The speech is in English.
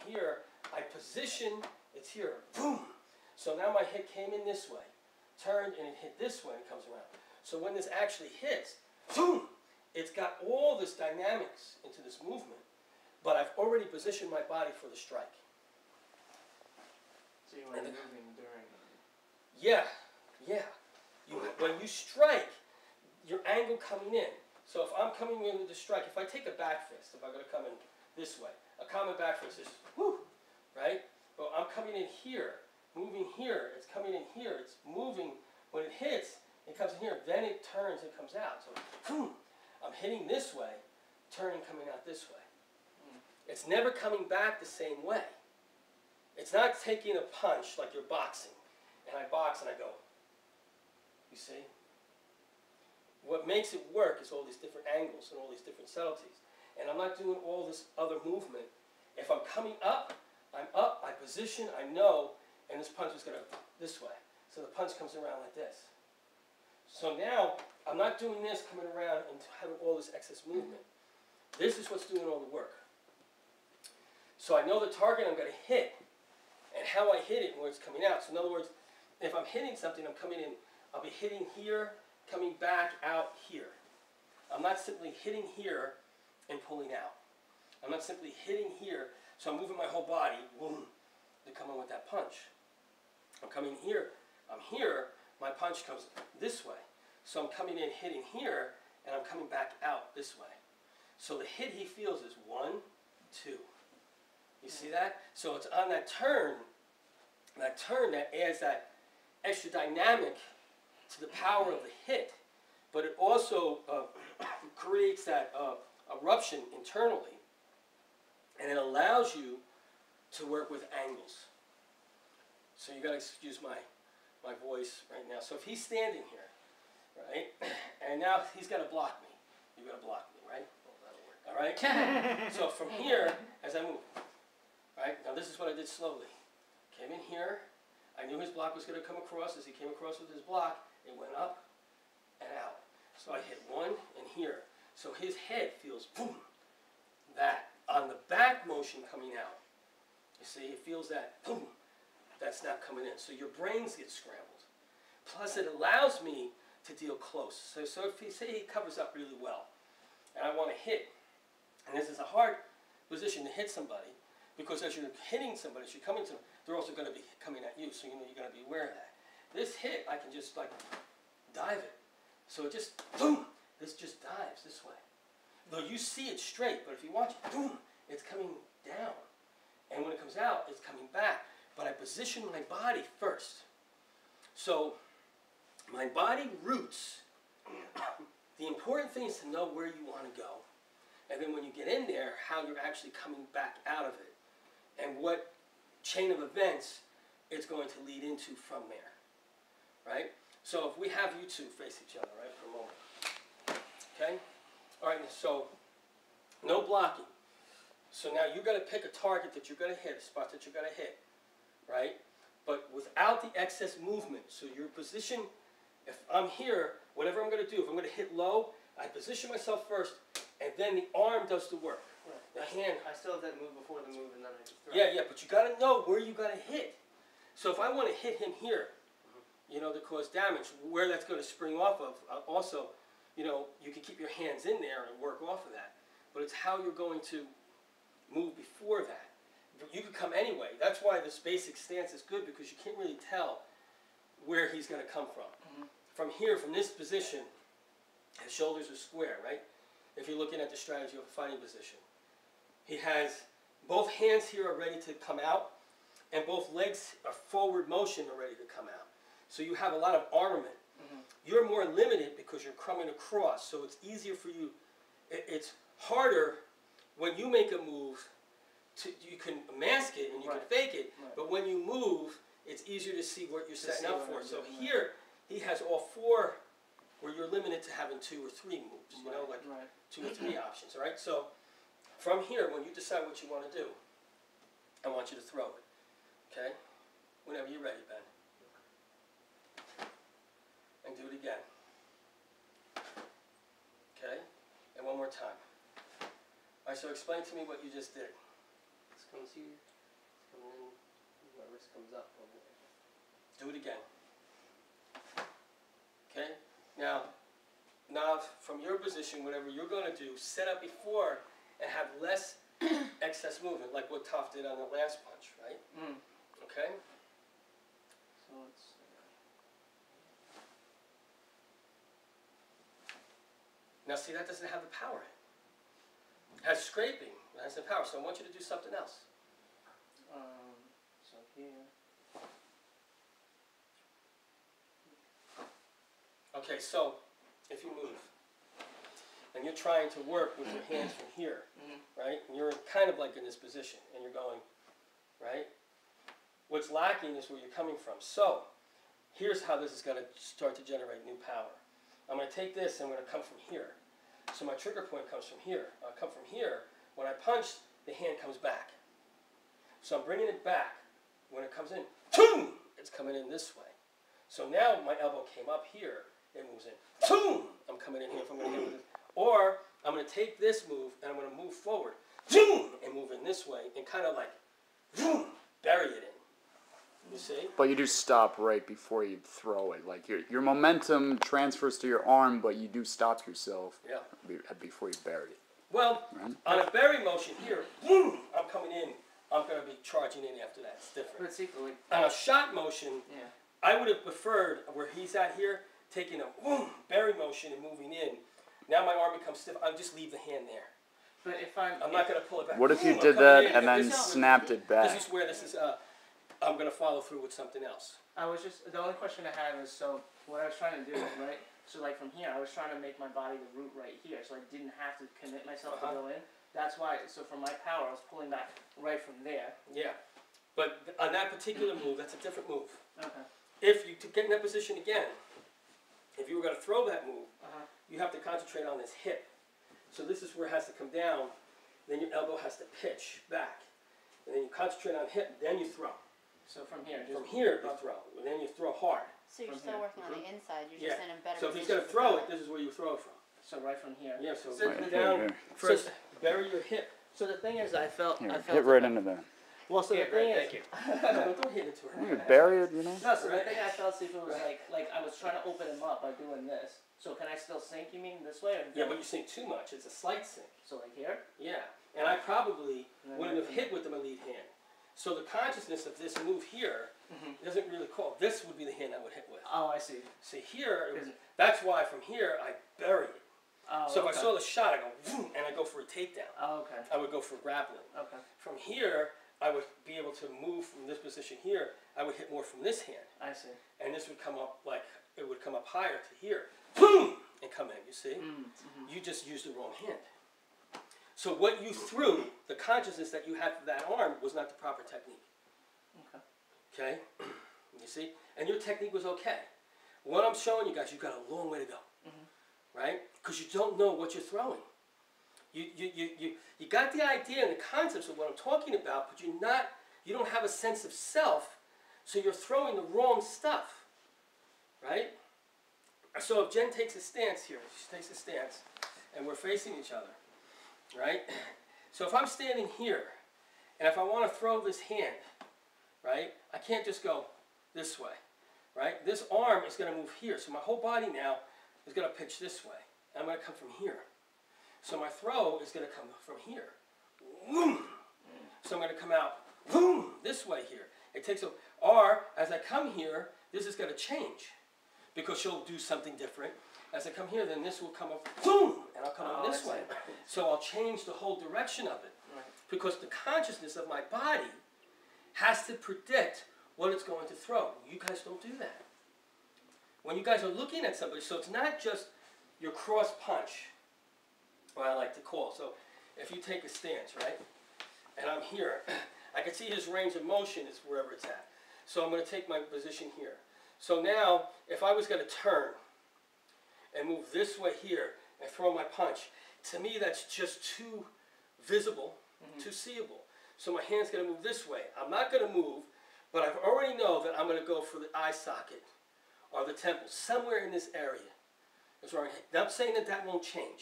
here, I position, it's here, boom. So now my hit came in this way, turned, and it hit this way, and it comes around. So when this actually hits, boom, it's got all this dynamics into this movement, but I've already positioned my body for the strike. So you weren't moving during? Yeah, yeah. When you strike, your angle coming in. So if I'm coming in with the strike, if I take a back fist, if I'm going to come in this way, a common back fist is whoo, right? But I'm coming in here, moving here, it's coming in here, it's moving. When it hits, it comes in here, then it turns and comes out. So boom, I'm hitting this way, turning, coming out this way. It's never coming back the same way. It's not taking a punch like you're boxing, and I box and I go, you see? What makes it work is all these different angles and all these different subtleties. And I'm not doing all this other movement. If I'm coming up, I position, I know, and this punch is going to this way. So the punch comes around like this. So now, I'm not doing this coming around and having all this excess movement. This is what's doing all the work. So I know the target I'm going to hit, and how I hit it and where it's coming out. So in other words, if I'm hitting something, I'm coming in, I'll be hitting here, coming back out here. I'm not simply hitting here and pulling out. I'm not simply hitting here, so I'm moving my whole body, boom, to come in with that punch. I'm coming here, I'm here, my punch comes this way. So I'm coming in, hitting here, and I'm coming back out this way. So the hit he feels is 1, 2. You see that? So it's on that turn that adds that extra dynamic to the power of the hit, but it also creates that eruption internally, and it allows you to work with angles. So you got to excuse my voice right now. So if he's standing here, right, and now he's got to block me. You've got to block me, right? Oh, that'll work. All right? So from here, as I move, right, now this is what I did slowly. Came in here. I knew his block was going to come across. As he came across with his block, it went up and out. So I hit 1 and here. So his head feels boom, that on the back motion coming out. You see, it feels that boom, that's not coming in. So your brains get scrambled. Plus it allows me to deal close. So if you say he covers up really well, and I want to hit, and this is a hard position to hit somebody, because as you're hitting somebody, as you're coming to them, they're also going to be coming at you, so you know you're going to be aware of that. This hit, I can just like dive it. So it just, boom, this just dives this way. Though you see it straight, but if you watch it, boom, it's coming down. And when it comes out, it's coming back. But I position my body first. So my body roots, the important thing is to know where you want to go. And then when you get in there, how you're actually coming back out of it. And what chain of events it's going to lead into from there. Right? So if we have you two face each other, right, for a moment. Okay? All right, so no blocking. So now you've got to pick a target that you're going to hit, a spot that you're going to hit, right? But without the excess movement. So your position, if I'm here, whatever I'm going to do, if I'm going to hit low, I position myself first, and then the arm does the work. Right. The hand. I still have that move before the move, and then I just throw. Yeah, but you got to know where you got to hit. So if I want to hit him here, you know, to cause damage, where that's going to spring off of, also, you know, you can keep your hands in there and work off of that. But it's how you're going to move before that. You could come anyway. That's why this basic stance is good, because you can't really tell where he's going to come from. From here, from this position, his shoulders are square, right? If you're looking at the strategy of a fighting position. He has both hands here are ready to come out, and both legs are forward motion are ready to come out. So you have a lot of armament. You're more limited because you're coming across, so it's easier for you. It's harder when you make a move. You can mask it and you can fake it, but when you move, it's easier to see what you're setting up for. So here, he has all 4, where you're limited to having 2 or 3 moves, you know, like 2 or 3 options, all right? So from here, when you decide what you want to do, I want you to throw it, okay? Whenever you're ready, Ben. And do it again. Okay? And one more time. All right, so explain to me what you just did. This comes here. and then my wrist comes up. Do it again. Okay? Now from your position, whatever you're going to do, set up before and have less excess movement, like what Toph did on the last punch, right? Okay? So it's... Now see, that doesn't have the power. It has scraping, it has the power, so I want you to do something else. So here... Okay, so if you move, and you're trying to work with your hands from here, right? And you're kind of like in this position, and you're going, right? What's lacking is where you're coming from. So here's how this is going to start to generate new power. I'm going to take this, and I'm going to come from here. So my trigger point comes from here. I'll come from here. When I punch, the hand comes back. So I'm bringing it back. When it comes in, boom, it's coming in this way. So now my elbow came up here. It moves in. Boom! I'm coming in here if I'm going to hit with it. Or I'm going to take this move and I'm going to move forward. Boom! And move in this way and kind of like boom! Bury it in. You see? But you do stop right before you throw it. Like your momentum transfers to your arm, but you do stop yourself before you bury it. Well, right? On a bury motion here, boom! I'm coming in. I'm going to be charging in after that. It's different. But see, like, on a shot motion, I would have preferred where he's at here, taking a boom, bury motion and moving in. Now my arm becomes stiff. I'll just leave the hand there. But if I'm not going to pull it back. What if you did that and then snapped it back? This is where this is. I'm going to follow through with something else. The only question I had was, so what I was trying to do, right? So like from here, I was trying to make my body the root right here, so I didn't have to commit myself to go in. That's why. So for my power, I was pulling back right from there. Yeah, but on that particular move, that's a different move. Okay. If you get in that position again. If you were going to throw that move, you have to concentrate on this hip. So this is where it has to come down. Then your elbow has to pitch back. And then you concentrate on hip, then you throw. So from here? From here you throw. And then you throw hard. So you're still working on the inside. You're just in a better So if he's position going to throw it, this is where you throw it from. So right from here? Yeah, so right put it down. First, bury your hip. So the thing is, I felt hit right into that. Well, so the thing is, thank you. No, don't hit into You it. bury it, you know? no, so the thing I felt, Sifu, was like I was trying to open him up by doing this. So can I still sink, you mean, this way? Or Yeah, but you sink too much. It's a slight sink. So like here? Yeah, and I probably wouldn't have hit with the lead hand. So the consciousness of this move here doesn't really call. This would be the hand I would hit with. Oh, I see. See here, that's why from here I bury it. Oh, so if I saw the shot, I go, boom, and I go for a takedown. Oh, okay. I would go for grappling. Okay. From here, I would be able to move from this position here. I would hit more from this hand. I see. And this would come up like, it would come up higher to here. Boom! And come in, you see? You just used the wrong hand. So what you threw, the consciousness that you had for that arm was not the proper technique. Okay. Okay? You see? And your technique was okay. What I'm showing you guys, you've got a long way to go. Right? Because you don't know what you're throwing. You got the idea and the concepts of what I'm talking about, but you don't have a sense of self, so you're throwing the wrong stuff. Right? So if Jen takes a stance here, she takes a stance, and we're facing each other. Right? So if I'm standing here, and if I want to throw this hand, right, I can't just go this way. Right? This arm is going to move here, so my whole body now is going to pitch this way. I'm going to come from here. So my throw is going to come from here. Boom. So I'm going to come out boom, this way here. It takes a, or as I come here, this is going to change because she'll do something different. As I come here, then this will come up boom, and I'll come up this way. So I'll change the whole direction of it because the consciousness of my body has to predict what it's going to throw. You guys don't do that. When you guys are looking at somebody, so it's not just your cross punch, what I like to call. So if you take a stance, right, and I'm here, I can see his range of motion is wherever it's at. So I'm going to take my position here. So now, if I was going to turn and move this way here and throw my punch, to me that's just too visible, too seeable. So my hand's going to move this way. I'm not going to move, but I already know that I'm going to go for the eye socket or the temple, somewhere in this area. That's where I'm saying that that won't change.